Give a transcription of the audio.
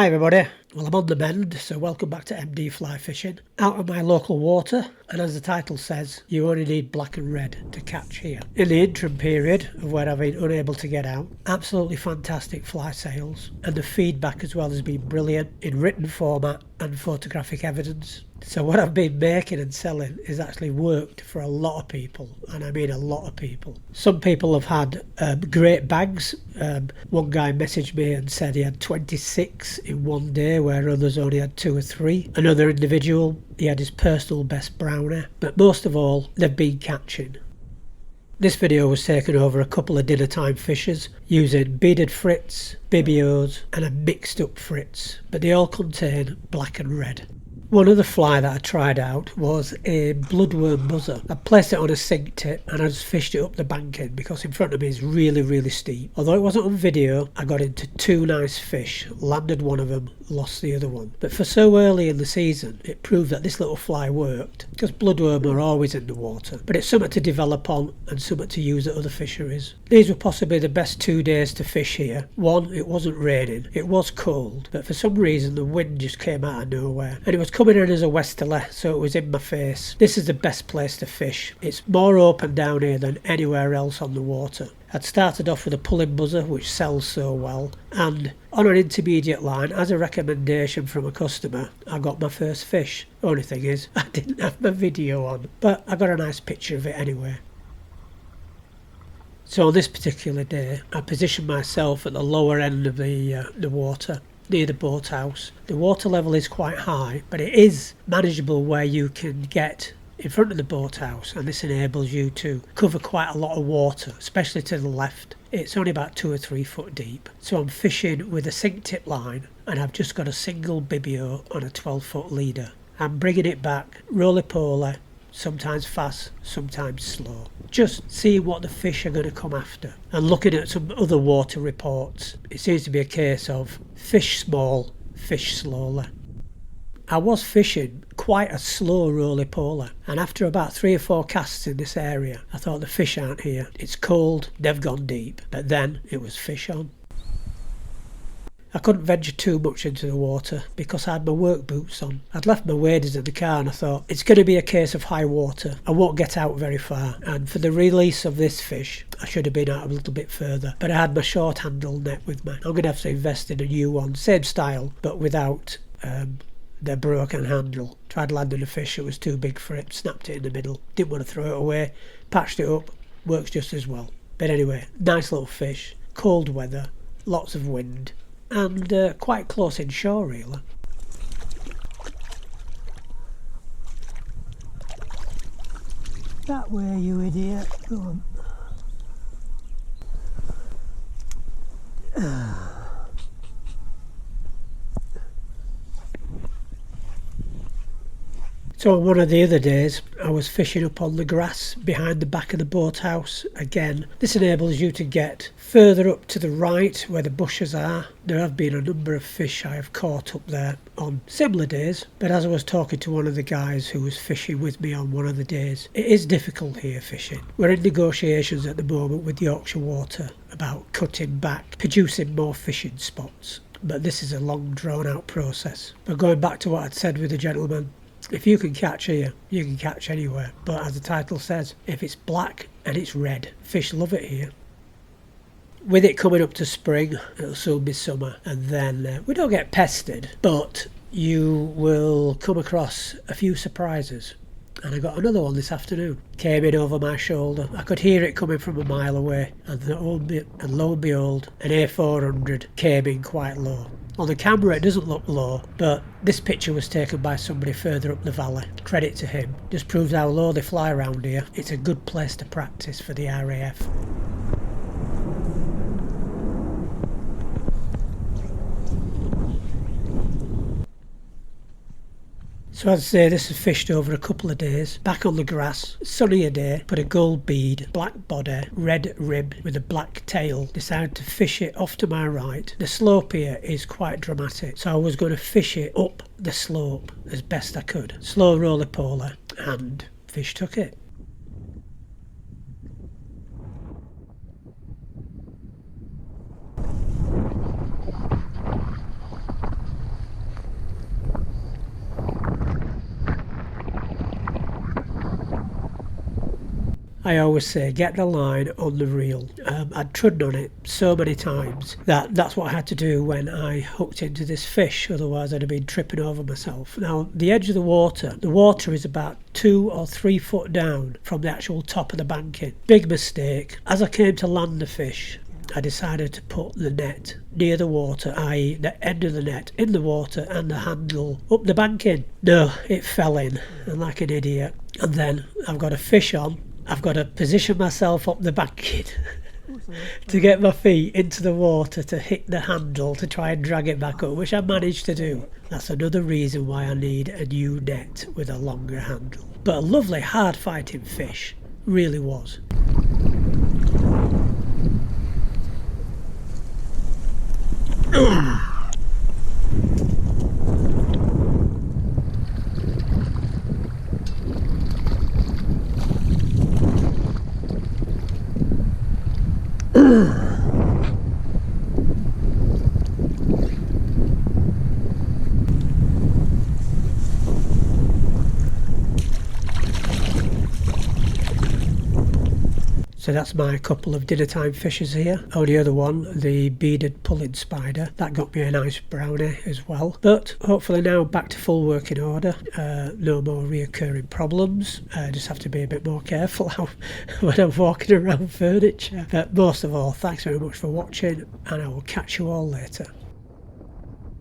Hi everybody, well I'm on the mend, so welcome back to MD Fly Fishing. Out of my local water, and as the title says, you only need black and red to catch here. In the interim period of where I've been unable to get out, absolutely fantastic fly sales, and the feedback as well has been brilliant in written format and photographic evidence. So what I've been making and selling is actually worked for a lot of people, and I mean a lot of people. Some people have had great bags. One guy messaged me and said he had 26 in one day, where others only had 2 or 3. Another individual, he had his personal best brownie, but most of all, they've been catching. This video was taken over a couple of dinner time fishes using beaded frits, bibios and a mixed up frits, but they all contain black and red. One other fly that I tried out was a bloodworm buzzer. I placed it on a sink tip and I just fished it up the bank end because in front of me is really steep. Although it wasn't on video, I got into 2 nice fish, landed one of them, lost the other one. But for so early in the season, it proved that this little fly worked, because bloodworm are always in the water. But it's something to develop on and something to use at other fisheries. These were possibly the best 2 days to fish here. One, it wasn't raining, it was cold, but for some reason the wind just came out of nowhere. And it was coming in as a westerly, so it was in my face. This is the best place to fish. It's more open down here than anywhere else on the water. I'd started off with a pulling buzzer, which sells so well, and on an intermediate line, as a recommendation from a customer, I got my first fish. Only thing is, I didn't have my video on, but I got a nice picture of it anyway. So on this particular day, I positioned myself at the lower end of the water, near the boathouse. The water level is quite high, but it is manageable where you can get in front of the boathouse, and this enables you to cover quite a lot of water, especially to the left. It's only about 2 or 3 foot deep. So I'm fishing with a sink tip line, and I've just got a single bibio on a 12-foot leader. I'm bringing it back roly-poly, sometimes fast, sometimes slow. Just seeing what the fish are going to come after. And looking at some other water reports, it seems to be a case of fish small, fish slowly. I was fishing quite a slow roly-poly, and after about 3 or 4 casts in this area, I thought the fish aren't here. It's cold, they've gone deep, but then it was fish on. I couldn't venture too much into the water because I had my work boots on. I'd left my waders in the car and I thought, it's going to be a case of high water. I won't get out very far. And for the release of this fish, I should have been out a little bit further. But I had my short handle net with me. I'm going to have to invest in a new one. Same style, but without the broken handle. Tried landing a fish that was too big for it. Snapped it in the middle. Didn't want to throw it away. Patched it up. Works just as well. But anyway, nice little fish. Cold weather. Lots of wind. And quite close inshore really. That way, you idiot. Go on. So on one of the other days, I was fishing up on the grass behind the back of the boathouse. Again, this enables you to get further up to the right where the bushes are. There have been a number of fish I have caught up there on similar days, but as I was talking to one of the guys who was fishing with me on one of the days, it is difficult here fishing. We're in negotiations at the moment with Yorkshire Water about cutting back, producing more fishing spots. But this is a long drawn out process. But going back to what I'd said with the gentleman, if you can catch here, you can catch anywhere. But as the title says, if it's black and it's red, fish love it here. With it coming up to spring, it'll soon be summer, and then we don't get pestered, but you will come across a few surprises. And I got another one this afternoon. Came in over my shoulder. I could hear it coming from a mile away, and lo and behold, an A400 came in quite low. On the camera it doesn't look low, but this picture was taken by somebody further up the valley. Credit to him. Just proves how low they fly around here. It's a good place to practice for the RAF. So as I say, this is fished over a couple of days, back on the grass, sunnier day, put a gold bead, black body, red rib with a black tail, decided to fish it off to my right. The slope here is quite dramatic, so I was going to fish it up the slope as best I could. Slow roly-poly, and fish took it. I always say get the line on the reel. I'd trodden on it so many times that's what I had to do when I hooked into this fish, otherwise I'd have been tripping over myself. Now the edge of the water is about 2 or 3 foot down from the actual top of the banking. Big mistake. As I came to land the fish, I decided to put the net near the water, i.e. the end of the net in the water and the handle up the banking. No, it fell in, and like an idiot. And then I've got a fish on, I've got to position myself up the banking to get my feet into the water to hit the handle to try and drag it back up, which I managed to do. That's another reason why I need a new net with a longer handle. But a lovely hard fighting fish, really was. So that's my couple of dinner time fishes here. Oh, the other one, the beaded pulling spider, that got me a nice brownie as well. But hopefully now back to full working order. No more reoccurring problems. Just have to be a bit more careful when I'm walking around furniture. But most of all, thanks very much for watching, and I will catch you all later.